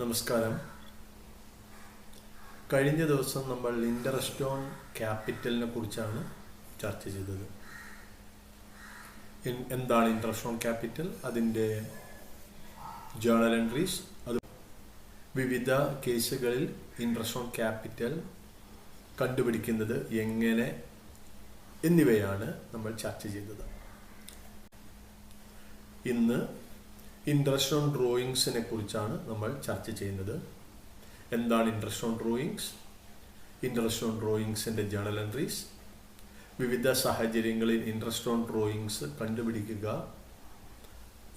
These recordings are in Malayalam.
നമസ്കാരം. കഴിഞ്ഞ ദിവസം നമ്മൾ ഇൻട്രസ്റ്റ് ഓൺ ക്യാപിറ്റലിനെ കുറിച്ചാണ് ചർച്ച ചെയ്തത്. എന്താണ് ഇൻട്രസ്റ്റ് ഓൺ ക്യാപിറ്റൽ, അതിൻ്റെ ജേണൽ എൻട്രീസ്, അത് വിവിധ കേസുകളിൽ ഇൻട്രസ്റ്റ് ഓൺ ക്യാപിറ്റൽ കണ്ടുപിടിക്കുന്നത് എങ്ങനെ എന്നിവയാണ് നമ്മൾ ചർച്ച ചെയ്തത്. ഇന്ന് ഇൻട്രസ്റ്റ് ഓൺ ഡ്രോയിങ്സിനെ കുറിച്ചാണ് നമ്മൾ ചർച്ച ചെയ്യുന്നത്. എന്താണ് interest on drawings, interest on ഡ്രോയിങ്സിൻ്റെ ജേണൽ എൻട്രീസ്, വിവിധ സാഹചര്യങ്ങളിൽ ഇൻട്രസ്റ്റ് ഓൺ ഡ്രോയിങ്സ് കണ്ടുപിടിക്കുക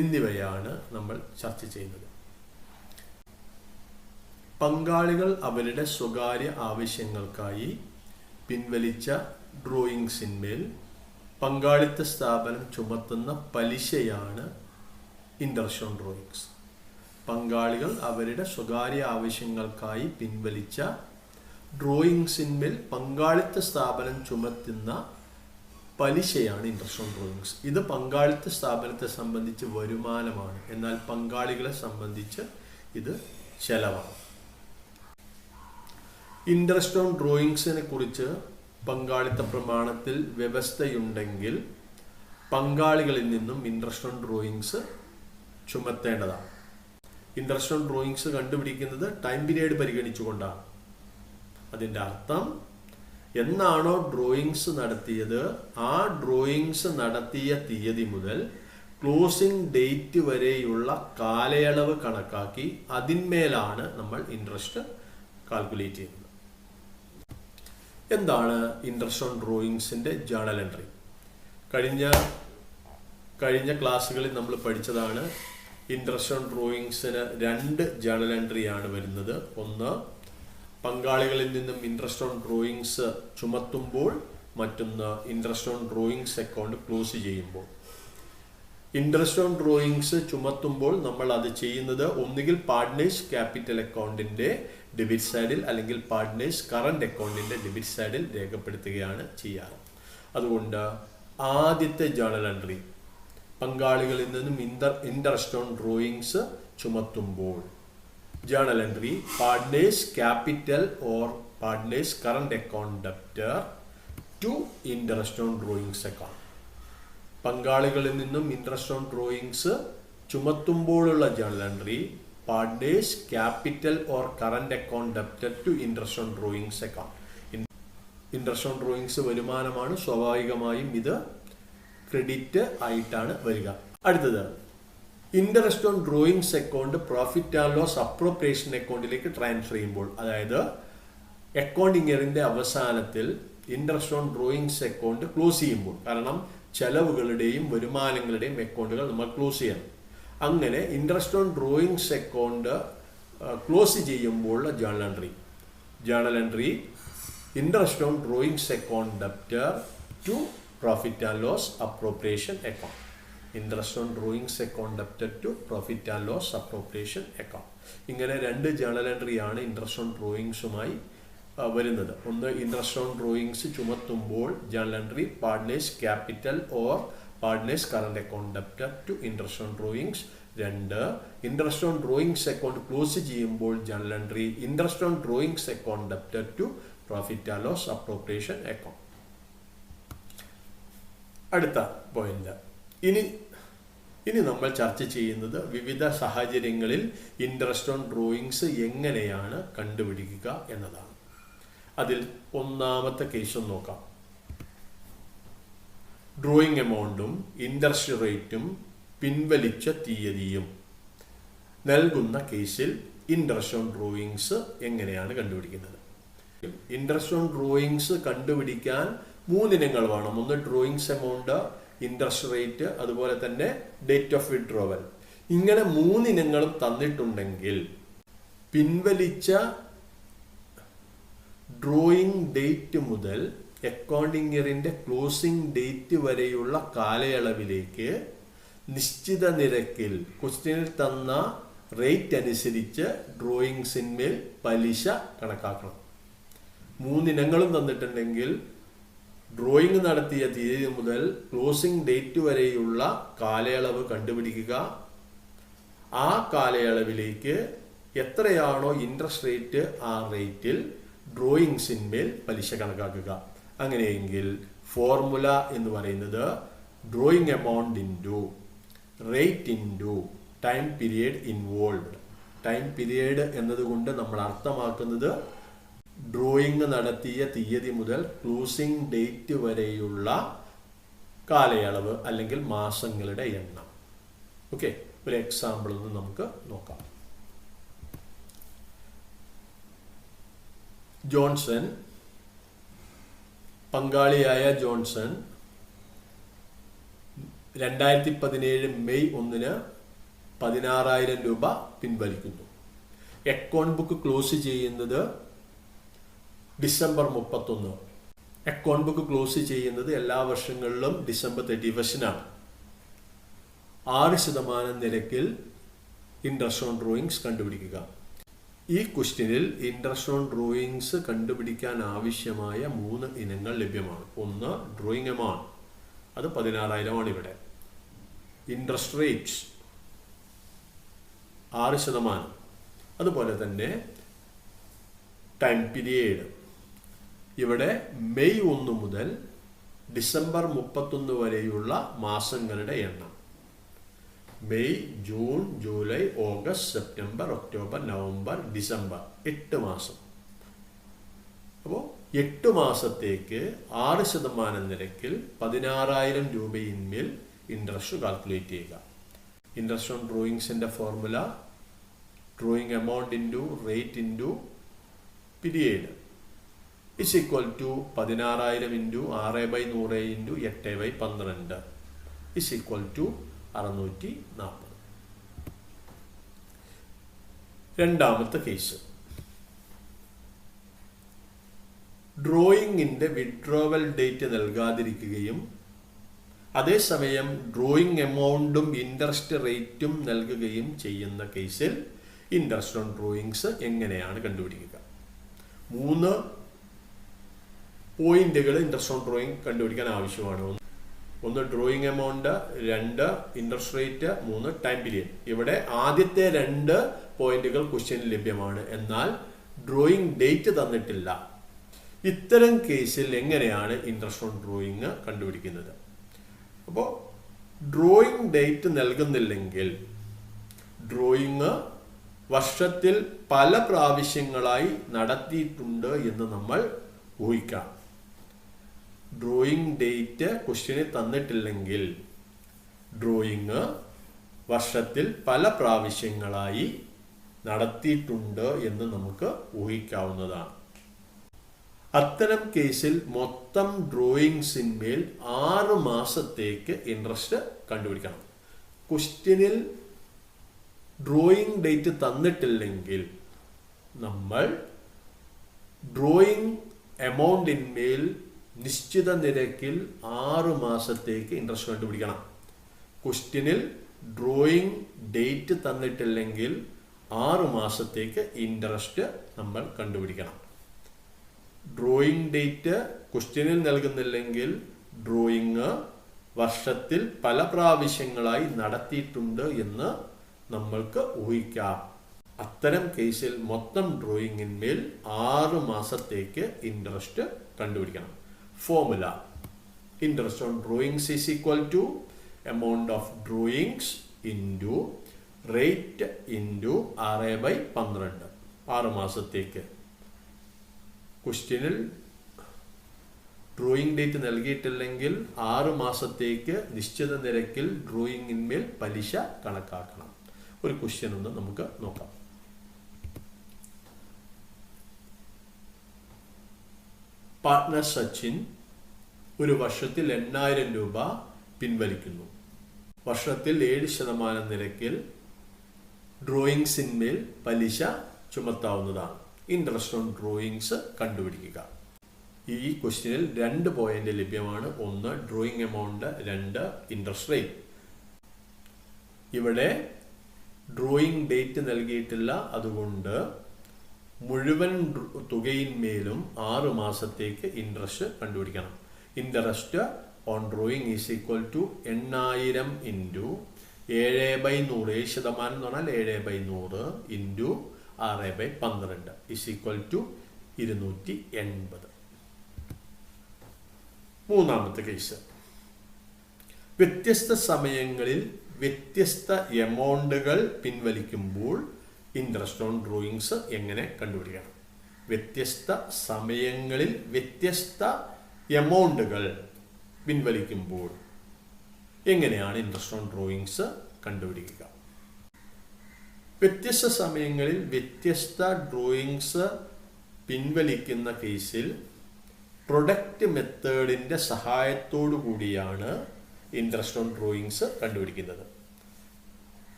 എന്നിവയാണ് നമ്മൾ ചർച്ച ചെയ്യുന്നത്. പങ്കാളികൾ അവരുടെ സ്വകാര്യ ആവശ്യങ്ങൾക്കായി പിൻവലിച്ച ഡ്രോയിങ്സിന്മേൽ പങ്കാളിത്ത സ്ഥാപനം ചുമത്തുന്ന പലിശയാണ് ഇൻട്രസ്റ്റ് ഓൺ ഡ്രോയിങ്സ്. പങ്കാളികൾ അവരുടെ സ്വകാര്യ ആവശ്യങ്ങൾക്കായി പിൻവലിച്ച ഡ്രോയിങ്സിന്മേൽ പങ്കാളിത്ത സ്ഥാപനം ചുമത്തുന്ന പലിശയാണ് ഇൻട്രസ്റ്റ് ഓൺ ഡ്രോയിങ്സ്. ഇത് പങ്കാളിത്ത സ്ഥാപനത്തെ സംബന്ധിച്ച് വരുമാനമാണ്, എന്നാൽ പങ്കാളികളെ സംബന്ധിച്ച് ഇത് ചെലവാണ്. ഇൻട്രസ്റ്റ് ഓൺ ഡ്രോയിങ്സിനെ കുറിച്ച് പങ്കാളിത്ത പ്രമാണത്തിൽ വ്യവസ്ഥയുണ്ടെങ്കിൽ പങ്കാളികളിൽ നിന്നും ഇൻട്രസ്റ്റ് ഓൺ ഡ്രോയിങ്സ് ചുമത്തേണ്ടതാണ്. ഇൻട്രസ്റ്റ് ഓൺ ഡ്രോയിങ്സ് കണ്ടുപിടിക്കുന്നത് ടൈം പീരീഡ് പരിഗണിച്ചുകൊണ്ടാണ്. അതിൻ്റെ അർത്ഥം, എന്നാണോ ഡ്രോയിങ്സ് നടത്തിയത് ആ ഡ്രോയിങ്സ് നടത്തിയ തീയതി മുതൽ ക്ലോസിംഗ് ഡേറ്റ് വരെയുള്ള കാലയളവ് കണക്കാക്കി അതിന്മേലാണ് നമ്മൾ ഇൻട്രസ്റ്റ് കാൽക്കുലേറ്റ് ചെയ്യുന്നത്. എന്താണ് ഇൻട്രസ്റ്റ് ഓൺ ഡ്രോയിങ്സിൻ്റെ ജേണൽ എൻട്രി? കഴിഞ്ഞ ക്ലാസ്സുകളിൽ നമ്മൾ പഠിച്ചതാണ്. ഇൻട്രസ്റ്റ് ഓൺ ഡ്രോയിങ്സിന് 2 ജേണൽ എൻട്രിയാണ് വരുന്നത്. ഒന്ന്, പങ്കാളികളിൽ നിന്നും ഇൻട്രസ്റ്റ് ഓൺ ഡ്രോയിങ്സ് ചുമത്തുമ്പോൾ, മറ്റൊന്ന് interest on drawings account close ചെയ്യുമ്പോൾ. ഇൻട്രസ്റ്റ് ഓൺ ഡ്രോയിങ്സ് ചുമത്തുമ്പോൾ നമ്മൾ അത് ചെയ്യുന്നത് ഒന്നുകിൽ പാർട്ട്നേഴ്സ് ക്യാപിറ്റൽ അക്കൗണ്ടിൻ്റെ ഡെബിറ്റ് സൈഡിൽ അല്ലെങ്കിൽ പാർട്ട്നേഴ്സ് കറണ്ട് അക്കൗണ്ടിൻ്റെ ഡെബിറ്റ് സൈഡിൽ രേഖപ്പെടുത്തുകയാണ് ചെയ്യാറ്. അതുകൊണ്ട് ആദ്യത്തെ ജേണൽ എൻട്രി, പങ്കാളികളിൽ നിന്നും ഇൻട്രസ്റ്റ് ഓൺ ഡ്രോയിങ്സ് ചുമത്തുമ്പോൾ, journal entry partners capital or partners current account debtor to interest on drawings account. പങ്കാളികളിൽ നിന്നും ഇൻട്രസ്റ്റ് ഓൺ ഡ്രോയിങ്സ് ചുമത്തുമ്പോഴുള്ള journal entry partners capital or current account debtor to interest on drawings account. Interest on drawings വരുമാനമാണ്, സ്വാഭാവികമായും ഇത് ക്രെഡിറ്റ് ആയിട്ടാണ് വരിക. അടുത്തത്, interest on drawings account profit and loss appropriation അക്കൗണ്ടിലേക്ക് ട്രാൻസ്ഫർ ചെയ്യുമ്പോൾ, അതായത് അക്കൗണ്ടിംഗ് ഇയറിന്റെ അവസാനത്തിൽ interest on drawings account close ചെയ്യുമ്പോൾ, കാരണം ചെലവുകളുടെയും വരുമാനങ്ങളുടെയും അക്കൗണ്ടുകൾ നമ്മൾ ക്ലോസ് ചെയ്യണം. അങ്ങനെ interest on drawings account close ചെയ്യുമ്പോൾ journal entry interest on drawings account debtor to profit and loss appropriation account. Interest on drawings account debtor to profit and loss appropriation account. ഇങ്ങനെ 2 ജേണൽ എൻട്രിയാണ് ഇൻട്രസ്റ്റ് ഓൺ ഡ്രോയിങ്സുമായി വരുന്നത്. ഒന്ന്, ഇൻട്രസ്റ്റ് ഓൺ ഡ്രോയിങ്സ് ചുമത്തുമ്പോൾ journal entry partners capital or partners current account debtor to interest on drawings. 2, interest on drawings account close ചെയ്യുമ്പോൾ journal entry interest on drawings account debtor to profit and loss appropriation account. അടുത്ത പോയിന്റ്, ഇനി നമ്മൾ ചർച്ച ചെയ്യുന്നത് വിവിധ സാഹചര്യങ്ങളിൽ ഇൻട്രസ്റ്റ് ഓൺ ഡ്രോയിങ്സ് എങ്ങനെയാണ് കണ്ടുപിടിക്കുക എന്നതാണ്. അതിൽ ഒന്നാമത്തെ കേസ് നോക്കാം. ഡ്രോയിങ് എമൗണ്ടും ഇൻട്രസ്റ്റ് റേറ്റും പിൻവലിച്ച തീയതിയും നൽകുന്ന കേസിൽ ഇൻട്രസ്റ്റ് ഓൺ ഡ്രോയിങ്സ് എങ്ങനെയാണ് കണ്ടുപിടിക്കുന്നത്? ഇൻട്രസ്റ്റ് ഓൺ ഡ്രോയിങ്സ് കണ്ടുപിടിക്കാൻ 3 ഇനങ്ങൾ വേണം. ഒന്ന്, ഡ്രോയിങ്സ് എമൗണ്ട്, ഇൻട്രസ്റ്റ് റേറ്റ്, അതുപോലെ തന്നെ ഡേറ്റ് ഓഫ് വിഡ്രോവൽ. ഇങ്ങനെ 3 ഇനങ്ങളും തന്നിട്ടുണ്ടെങ്കിൽ പിൻവലിച്ച ഡ്രോയിങ് ഡേറ്റ് മുതൽ അക്കൗണ്ടിംഗ് ഇയറിന്റെ ക്ലോസിംഗ് ഡേറ്റ് വരെയുള്ള കാലയളവിലേക്ക് നിശ്ചിത നിരക്കിൽ ക്വസ്റ്റ്യനിൽ തന്ന റേറ്റ് അനുസരിച്ച് ഡ്രോയിങ്സിന്മേൽ പലിശ കണക്കാക്കണം. 3 ഇനങ്ങളും തന്നിട്ടുണ്ടെങ്കിൽ ഡ്രോയിങ് നടത്തിയ തീയതി മുതൽ ക്ലോസിംഗ് ഡേറ്റ് വരെയുള്ള കാലയളവ് കണ്ടുപിടിക്കുക. ആ കാലയളവിലേക്ക് എത്രയാണോ ഇൻട്രസ്റ്റ് റേറ്റ് ആ റേറ്റിൽ ഡ്രോയിങ്സിന്മേൽ പലിശ കണക്കാക്കുക. അങ്ങനെയെങ്കിൽ ഫോർമുല എന്ന് പറയുന്നത് drawing amount into rate into time period involved. Time period എന്നതുകൊണ്ട് നമ്മൾ അർത്ഥമാക്കുന്നത് ഡ്രോയിങ് നടത്തിയ തീയതി മുതൽ ക്ലോസിംഗ് ഡേറ്റ് വരെയുള്ള കാലയളവ് അല്ലെങ്കിൽ മാസങ്ങളുടെ എണ്ണം. ഓക്കെ, ഒരു എക്സാമ്പിൾ ഒന്ന് നമുക്ക് നോക്കാം. ജോൺസൺ, പങ്കാളിയായ ജോൺസൺ 2017 മെയ് 1 16,000 രൂപ പിൻവലിക്കുന്നു. അക്കൗണ്ട് ബുക്ക് ക്ലോസ് ചെയ്യുന്നത് ഡിസംബർ 31. അക്കൗണ്ട് ബുക്ക് ക്ലോസ് ചെയ്യുന്നത് എല്ലാ വർഷങ്ങളിലും ഡിസംബർ 31-നാണ്. 6% നിരക്കിൽ ഇൻട്രസ്റ്റ് ഓൺ ഡ്രോയിങ്സ് കണ്ടുപിടിക്കുക. ഈ ക്വസ്റ്റ്യനിൽ ഇൻട്രസ്റ്റ് ഓൺ ഡ്രോയിങ്സ് കണ്ടുപിടിക്കാൻ ആവശ്യമായ 3 ഇനങ്ങൾ ലഭ്യമാണ്. ഒന്ന് ഡ്രോയിങ് എമൗണ്ട്, അത് 16,000 ആണ് ഇവിടെ. Interest rates 6%. അതുപോലെ തന്നെ ടൈം പീരിയഡ്, ഇവിടെ മെയ് 1 മുതൽ ഡിസംബർ 31 വരെയുള്ള മാസങ്ങളുടെ എണ്ണം. May, June, July, August, September, October, November, December, 8 മാസം. അപ്പോൾ 8 മാസത്തേക്ക് 6% നിരക്കിൽ 16,000 രൂപയിന്മേൽ ഇൻട്രസ്റ്റ് കാൽക്കുലേറ്റ് ചെയ്യുക. ഇൻട്രസ്റ്റ് ഓൺ ഡ്രോയിങ്സിന്റെ formula drawing amount into rate into period is equal to 16,000 into 6/100 into 8/12 is equal to 640. രണ്ടാമത്തെ കേസ്, ഡ്രോയിങ്ങിന്റെ വിഡ്രോവൽ ഡേറ്റ് നൽകാതിരിക്കുകയും അതേസമയം ഡ്രോയിങ് എമൗണ്ടും ഇൻട്രസ്റ്റ് റേറ്റും നൽകുകയും ചെയ്യുന്ന കേസിൽ ഇൻട്രസ്റ്റ് ഓൺ ഡ്രോയിങ്സ് എങ്ങനെയാണ് കണ്ടുപിടിക്കുക? 3 പോയിന്റുകൾ ഇൻട്രസ്റ്റ് ഓൺ ഡ്രോയിങ് കണ്ടുപിടിക്കാൻ ആവശ്യമാണ്. 1 drawing amount, 2 interest rate, 3 time period. ഇവിടെ ആദ്യത്തെ 2 പോയിന്റുകൾ ക്വസ്റ്റ്യനിൽ ലഭ്യമാണ്, എന്നാൽ ഡ്രോയിങ് ഡേറ്റ് തന്നിട്ടില്ല. ഇത്തരം കേസിൽ എങ്ങനെയാണ് ഇൻട്രസ്റ്റ് ഓൺ ഡ്രോയിങ് കണ്ടുപിടിക്കുന്നത്? അപ്പോൾ ഡ്രോയിങ് ഡേറ്റ് നൽകുന്നില്ലെങ്കിൽ ഡ്രോയിങ് വർഷത്തിൽ പല പ്രാവശ്യങ്ങളായി നടത്തിയിട്ടുണ്ട് എന്ന് നമ്മൾ ഊഹിക്കാം. ഡ്രോയിങ് ഡേറ്റ് ക്വസ്റ്റ്യന് തന്നിട്ടില്ലെങ്കിൽ ഡ്രോയിങ് വർഷത്തിൽ പല പ്രാവശ്യങ്ങളായി നടത്തിയിട്ടുണ്ട് എന്ന് നമുക്ക് ഊഹിക്കാവുന്നതാണ്. അത്തരം കേസിൽ മൊത്തം ഡ്രോയിങ്സിന്മേൽ 6 മാസത്തേക്ക് ഇൻട്രസ്റ്റ് കണ്ടുപിടിക്കണം. ക്വസ്റ്റ്യനിൽ ഡ്രോയിങ് ഡേറ്റ് തന്നിട്ടില്ലെങ്കിൽ നമ്മൾ ഡ്രോയിങ് എമൗണ്ടിന്മേൽ നിശ്ചിത നിരക്കിൽ 6 മാസത്തേക്ക് ഇൻട്രസ്റ്റ് കണ്ടുപിടിക്കണം. ക്വസ്റ്റ്യനിൽ ഡ്രോയിങ് ഡേറ്റ് തന്നിട്ടില്ലെങ്കിൽ 6 മാസത്തേക്ക് ഇൻട്രസ്റ്റ് നമ്മൾ കണ്ടുപിടിക്കണം. ഡ്രോയിങ് ഡേറ്റ് ക്വസ്റ്റ്യനിൽ നൽകുന്നില്ലെങ്കിൽ ഡ്രോയിങ് വർഷത്തിൽ പല പ്രാവശ്യങ്ങളായി നടത്തിയിട്ടുണ്ട് എന്ന് നമ്മൾക്ക് ഊഹിക്കാം. അത്തരം കേസിൽ മൊത്തം ഡ്രോയിങ്ങിന്മേൽ 6 മാസത്തേക്ക് ഇൻട്രസ്റ്റ് കണ്ടുപിടിക്കണം. Formula interest on drawings is equal to amount of drawings into rate into 6/12. 6 മാസത്തേക്ക്. ക്വസ്റ്റ്യനിൽ ഡ്രോയിങ് ഡേറ്റ് നൽകിയിട്ടില്ലെങ്കിൽ 6 മാസത്തേക്ക് നിശ്ചിത നിരക്കിൽ ഡ്രോയിങ്ങിന്മേൽ പലിശ കണക്കാക്കണം. ഒരു ക്വസ്റ്റ്യൻ ഒന്ന് നമുക്ക് നോക്കാം. പാർട്ട്ണർ സച്ചിൻ ഒരു വർഷത്തിൽ 8,000 രൂപ പിൻവലിക്കുന്നു. വർഷത്തിൽ 7% നിരക്കിൽ ഡ്രോയിങ്സിന്മേൽ പലിശ ചുമത്താവുന്നതാണ്. ഇൻട്രസ്റ്റ് ഓൺ ഡ്രോയിങ്സ് കണ്ടുപിടിക്കുക. ഈ ക്വസ്റ്റ്യനിൽ 2 പോയിന്റ് ലഭ്യമാണ്. 1 ഡ്രോയിങ് എമൗണ്ട്, 2 ഇൻട്രസ്റ്റ് റേറ്റ്. ഇവിടെ ഡ്രോയിങ് ഡേറ്റ് നൽകിയിട്ടില്ല, അതുകൊണ്ട് മുഴുവൻ തുകയിന്മേലും 6 മാസത്തേക്ക് ഇൻട്രസ്റ്റ് കണ്ടുപിടിക്കണം. Interest on drawing is equal to 8,000 into 7/100. 7% എന്ന് പറഞ്ഞാൽ 7/100 ഇൻറ്റു 6/12 = 280. മൂന്നാമത്തെ കേസ്, വ്യത്യസ്ത സമയങ്ങളിൽ വ്യത്യസ്ത എമൗണ്ടുകൾ പിൻവലിക്കുമ്പോൾ ഇൻട്രസ്റ്റ് ഓൺ ഡ്രോയിങ്സ് എങ്ങനെ കണ്ടുപിടിക്കണം? വ്യത്യസ്ത സമയങ്ങളിൽ വ്യത്യസ്ത എമൗണ്ടുകൾ പിൻവലിക്കുമ്പോൾ എങ്ങനെയാണ് ഇൻട്രസ്റ്റ് ഓൺ ഡ്രോയിങ്സ് കണ്ടുപിടിക്കുക? വ്യത്യസ്ത സമയങ്ങളിൽ വ്യത്യസ്ത ഡ്രോയിങ്സ് പിൻവലിക്കുന്ന കേസിൽ പ്രൊഡക്റ്റ് മെത്തേഡിന്റെ സഹായത്തോടു കൂടിയാണ് ഇൻട്രസ്റ്റ് ഓൺ ഡ്രോയിങ്സ് കണ്ടുപിടിക്കുന്നത്.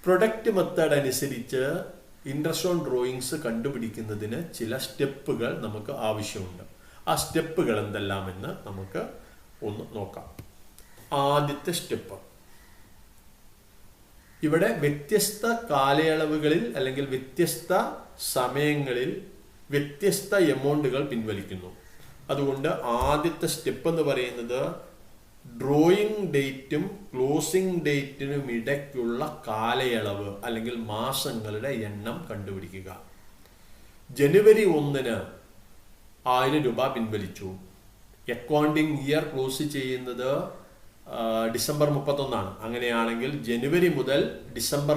പ്രൊഡക്റ്റ് മെത്തേഡ് അനുസരിച്ച് ഇൻട്രസ്റ്റ് ഓൺ ഡ്രോയിങ്സ് കണ്ടുപിടിക്കുന്നതിന് ചില സ്റ്റെപ്പുകൾ നമുക്ക് ആവശ്യമുണ്ട്. ആ സ്റ്റെപ്പുകൾ എന്തെല്ലാമെന്ന് നമുക്ക് ഒന്ന് നോക്കാം. ആദ്യത്തെ സ്റ്റെപ്പ്, ഇവിടെ വ്യത്യസ്ത കാലയളവുകളിൽ അല്ലെങ്കിൽ വ്യത്യസ്ത സമയങ്ങളിൽ വ്യത്യസ്ത എമൗണ്ടുകൾ പിൻവലിക്കുന്നു. അതുകൊണ്ട് ആദ്യത്തെ സ്റ്റെപ്പ് എന്ന് പറയുന്നത് ഡ്രോയിങ് ഡേറ്റും ക്ലോസിംഗ് ഡേറ്റിനും ഇടയ്ക്കുള്ള കാലയളവ് അല്ലെങ്കിൽ മാസങ്ങളുടെ എണ്ണം കണ്ടുപിടിക്കുക. ജനുവരി 1-ന് 1000 രൂപ പിൻവലിച്ചു. അക്കൗണ്ടിംഗ് ഇയർ ക്ലോസ് ചെയ്യുന്നത് ഡിസംബർ 31 അങ്ങനെയാണെങ്കിൽ ജനുവരി 1 മുതൽ ഡിസംബർ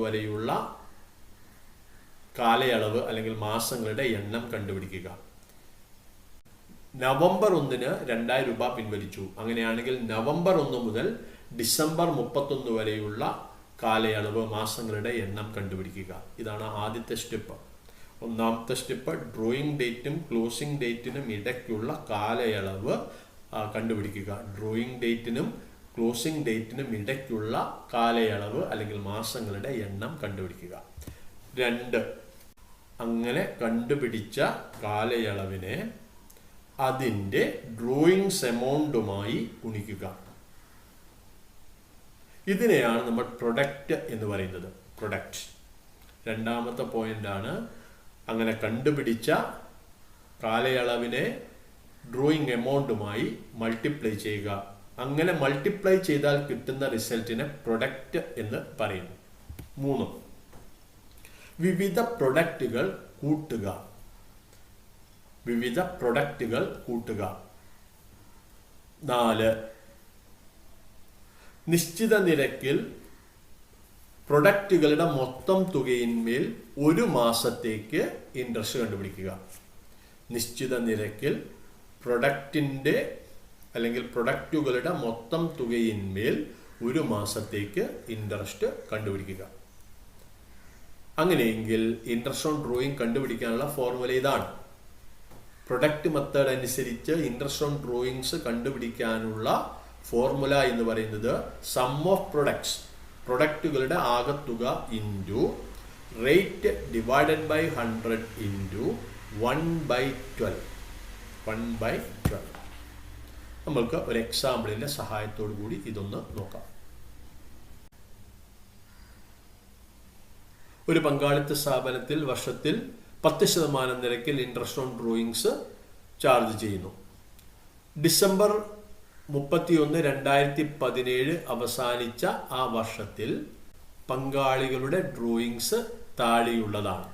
വരെയുള്ള കാലയളവ് അല്ലെങ്കിൽ മാസങ്ങളുടെ എണ്ണം കണ്ടുപിടിക്കുക. നവംബർ 1-ന് 2000 രൂപ പിൻവലിച്ചു. അങ്ങനെയാണെങ്കിൽ നവംബർ 1 മുതൽ ഡിസംബർ 31 വരെയുള്ള കാലയളവ് മാസങ്ങളുടെ എണ്ണം കണ്ടുപിടിക്കുക. ഇതാണ് ആദ്യത്തെ സ്റ്റെപ്പ്. ഒന്നാമത്തെ സ്റ്റെപ്പ് ഡ്രോയിങ് ഡേറ്റും ക്ലോസിംഗ് ഡേറ്റിനും ഇടയ്ക്കുള്ള കാലയളവ് കണ്ടുപിടിക്കുക. ഡ്രോയിങ് ഡേറ്റിനും ക്ലോസിംഗ് ഡേറ്റിനും ഇടയ്ക്കുള്ള കാലയളവ് അല്ലെങ്കിൽ മാസങ്ങളുടെ എണ്ണം കണ്ടുപിടിക്കുക. 2, അങ്ങനെ കണ്ടുപിടിച്ച കാലയളവിനെ അതിൻ്റെ ഡ്രോയിങ്സ് എമൗണ്ടുമായി ഗുണിക്കുക. ഇതിനെയാണ് നമ്മൾ പ്രൊഡക്റ്റ് എന്ന് പറയുന്നത്. പ്രൊഡക്റ്റ്. രണ്ടാമത്തെ പോയിന്റാണ്, അങ്ങനെ കണ്ടുപിടിച്ച കാലയളവിനെ ഡ്രോയിങ് എമൗണ്ടുമായി മൾട്ടിപ്ലൈ ചെയ്യുക. അങ്ങനെ മൾട്ടിപ്ലൈ ചെയ്താൽ കിട്ടുന്ന റിസൾട്ടിനെ പ്രൊഡക്റ്റ് എന്ന് പറയുന്നു. 3, വിവിധ പ്രൊഡക്റ്റുകൾ കൂട്ടുക. 4, നിശ്ചിത നിരക്കിൽ പ്രൊഡക്റ്റുകളുടെ മൊത്തം തുകയിന്മേൽ ഒരു മാസത്തേക്ക് ഇൻട്രസ്റ്റ് കണ്ടുപിടിക്കുക. നിശ്ചിത നിരക്കിൽ പ്രൊഡക്റ്റിന്റെ അല്ലെങ്കിൽ പ്രൊഡക്റ്റുകളുടെ മൊത്തം തുകയിന്മേൽ ഒരു മാസത്തേക്ക് ഇൻട്രസ്റ്റ് കണ്ടുപിടിക്കുക. അങ്ങനെയെങ്കിൽ ഇൻട്രസ്റ്റ് ഓൺ ഡ്രോയിങ് കണ്ടുപിടിക്കാനുള്ള ഫോർമുല ഇതാണ്. പ്രൊഡക്റ്റ് മെത്തേഡ് അനുസരിച്ച് ഇൻട്രസ്റ്റ് ഓൺ ഡ്രോയിങ്സ് കണ്ടുപിടിക്കാനുള്ള ഫോർമുല എന്ന് പറയുന്നത് സം ഓഫ് പ്രൊഡക്ട്സ്, പ്രൊഡക്റ്റുകളുടെ ആകത്തുക into rate divided by 100 into 1/12. നമ്മൾക്ക് ഒരു എക്സാമ്പിളിന്റെ സഹായത്തോടു കൂടി ഇതൊന്ന് നോക്കാം. ഒരു പങ്കാളിത്ത സ്ഥാപനത്തിൽ വർഷത്തിൽ 10% നിരക്കിൽ ഇൻട്രസ്റ്റ് ഓൺ ഡ്രോയിങ്സ് ചാർജ് ചെയ്യുന്നു. ഡിസംബർ 31, 2017 അവസാനിച്ച ആ വർഷത്തിൽ പങ്കാളികളുടെ ഡ്രോയിങ്സ് താഴെയുള്ളതാണ്.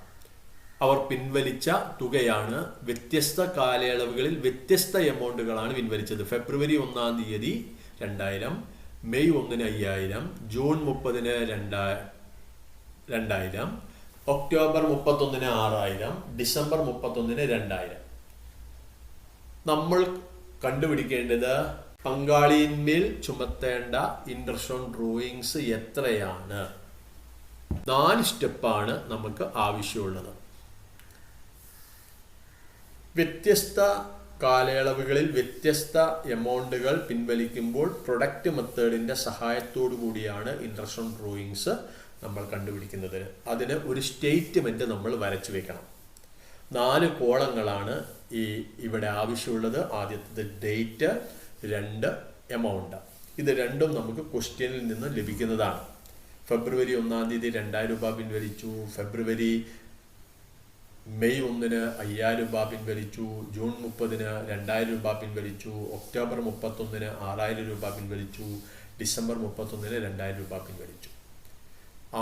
അവർ പിൻവലിച്ച തുകയാണ് വ്യത്യസ്ത കാലയളവുകളിൽ വ്യത്യസ്ത എമൗണ്ടുകളാണ് പിൻവലിച്ചത്. ഫെബ്രുവരി 1-ാം തീയതി 2000, മെയ് 1-ന് 5000, ജൂൺ 30-ന് 2000, ഒക്ടോബർ 31-ന് 6000, ഡിസംബർ 31-ന് 2000. നമ്മൾ കണ്ടുപിടിക്കേണ്ടത് പങ്കാളിയിന്മേൽ ചുമത്തേണ്ട ഇൻട്രസ്റ്റ് ഓൺ ഡ്രോയിങ്സ് എത്രയാണ്. 4 സ്റ്റെപ്പാണ് നമുക്ക് ആവശ്യമുള്ളത്. വ്യത്യസ്ത കാലയളവുകളിൽ വ്യത്യസ്ത എമൗണ്ടുകൾ പിൻവലിക്കുമ്പോൾ പ്രൊഡക്റ്റ് മെത്തേഡിന്റെ സഹായത്തോടു കൂടിയാണ് ഇൻട്രസ്റ്റ് ഓൺ ഡ്രോയിങ്സ് നമ്മൾ കണ്ടുപിടിക്കുന്നത്. അതിന് ഒരു സ്റ്റേറ്റ്മെന്റ് നമ്മൾ വരച്ചു വെക്കണം. 4 കോളങ്ങളാണ് ഇവിടെ ആവശ്യമുള്ളത്. ആദ്യത്തെ ഡേറ്റ്, 2 എമൗണ്ട്. ഇത് രണ്ടും നമുക്ക് ക്വസ്റ്റ്യനിൽ നിന്ന് ലഭിക്കുന്നതാണ്. ഫെബ്രുവരി 1-ാം തീയതി 2000 രൂപ പിൻവലിച്ചു. മെയ് 1-ന് 5000 രൂപ പിൻവലിച്ചു. ജൂൺ 30-ന് 2000 രൂപ പിൻവലിച്ചു. ഒക്ടോബർ 31-ന് 6000 രൂപ പിൻവലിച്ചു. ഡിസംബർ 31-ന് 2000 രൂപ പിൻവലിച്ചു.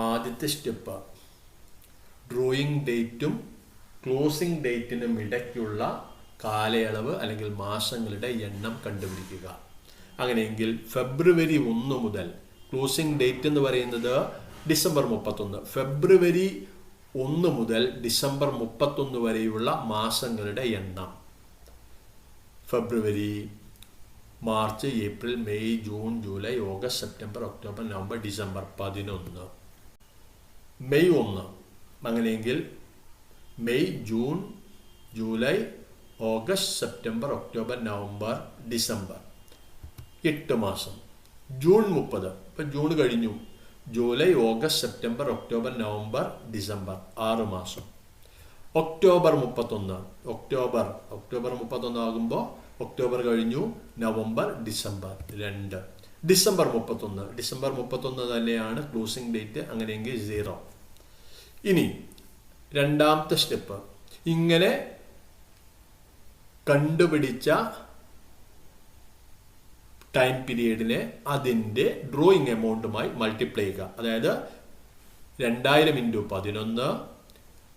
ആദ്യത്തെ സ്റ്റെപ്പ് ഡ്രോയിങ് ഡേറ്റും ക്ലോസിംഗ് ഡേറ്റിനും ഇടയ്ക്കുള്ള കാലയളവ് അല്ലെങ്കിൽ മാസങ്ങളുടെ എണ്ണം കണ്ടുപിടിക്കുക. അങ്ങനെയെങ്കിൽ ഫെബ്രുവരി 1 മുതൽ ക്ലോസിംഗ് ഡേറ്റ് എന്ന് പറയുന്നത് ഡിസംബർ 31. ഫെബ്രുവരി 1 മുതൽ ഡിസംബർ 31 വരെയുള്ള മാസങ്ങളുടെ എണ്ണം. February, March, April, May, June, July, August, September, October, November, December 11. May 1. അങ്ങനെയെങ്കിൽ May, June, July, August, September, October, November, December 8 മാസം. ജൂൺ 30. ഇപ്പം ജൂൺ കഴിഞ്ഞു. July, August, September, October, November, December 6 മാസം. ഒക്ടോബർ 31. ഒക്ടോബർ 31 ആകുമ്പോൾ ഒക്ടോബർ കഴിഞ്ഞു, നവംബർ, ഡിസംബർ 2. ഡിസംബർ 31 തന്നെയാണ് ക്ലോസിംഗ് ഡേറ്റ്. അങ്ങനെയെങ്കിൽ 0. ഇനി രണ്ടാമത്തെ സ്റ്റെപ്പ്, ഇങ്ങനെ കണ്ടുപിടിച്ച ടൈം പീരീഡിനെ അതിൻ്റെ ഡ്രോയിങ് എമൗണ്ടുമായി മൾട്ടിപ്ലൈ ചെയ്യുക. അതായത് 2000 × 11, 5000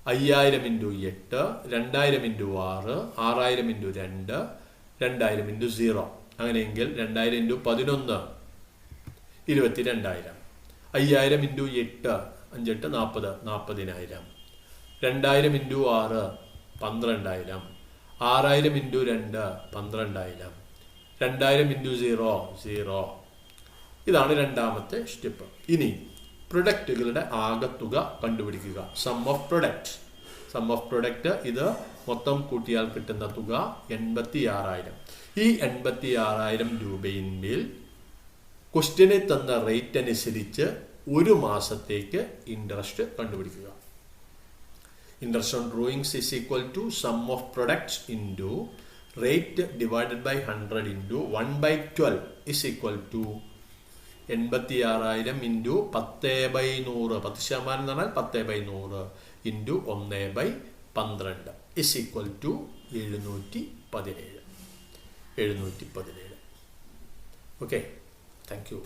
× 8, 2000 × 6, 6000 × 2, 2000 × 0. അങ്ങനെയെങ്കിൽ 2000 × 11 22,000, 5000 × 8 5 8 40 40,000, 2000 × 6 12,000, 6000 × 2 12,000, 2000 × 0 0. ഇതാണ് രണ്ടാമത്തെ സ്റ്റെപ്പ്. ഇനി പ്രൊഡക്റ്റുകളുടെ ആകത്തുക കണ്ടുപിടിക്കുക. സം ഓഫ് പ്രൊഡക്റ്റ് ഇത് മൊത്തം കൂട്ടിയാൽ കിട്ടുന്ന തുക 86,000. ഈ 86,000 രൂപയിന്മേൽ ക്വസ്റ്റ്യനിൽ തന്ന റേറ്റ് അനുസരിച്ച് ഒരു മാസത്തേക്ക് ഇൻട്രസ്റ്റ് കണ്ടുപിടിക്കുക. Interest on drawings is equal to sum of products into rate divided by 100 into 1/12 is equal to 86,000 into 10/100. 10% എന്ന് പറഞ്ഞാൽ 10/100 into 1/12 is equal to 717. Okay, thank you.